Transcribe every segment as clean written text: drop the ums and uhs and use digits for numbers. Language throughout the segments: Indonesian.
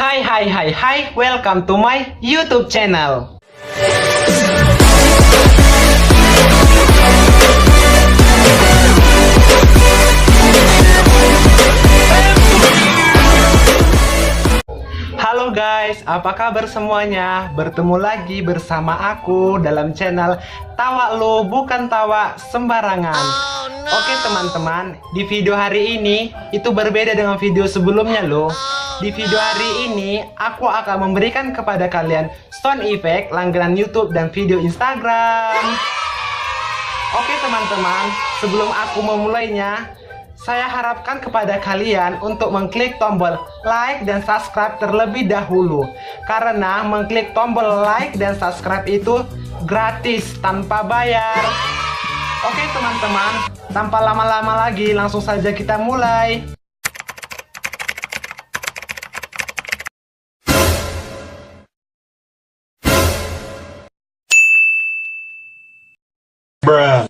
Hai, welcome to my YouTube channel. Halo guys, apa kabar semuanya? Bertemu lagi bersama aku dalam channel Tawa Lo Bukan Tawa Sembarangan. Oke teman-teman, di video hari ini itu berbeda dengan video sebelumnya loh. Di video hari ini aku akan memberikan kepada kalian sound effect langganan YouTube dan video Instagram. Oke teman-teman, sebelum aku memulainya, saya harapkan kepada kalian untuk mengklik tombol like dan subscribe terlebih dahulu. Karena mengklik tombol like dan subscribe itu gratis, tanpa bayar. Oke teman-teman, tanpa lama-lama lagi langsung saja kita mulai. Bruh.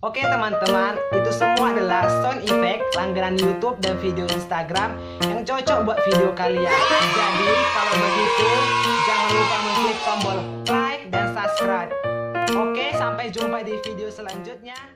Oke teman-teman, itu semua adalah sound effect langganan YouTube dan video Instagram yang cocok buat video kalian. Jadi kalau begitu, jangan lupa mengklik tombol like dan subscribe. Oke, sampai jumpa di video selanjutnya.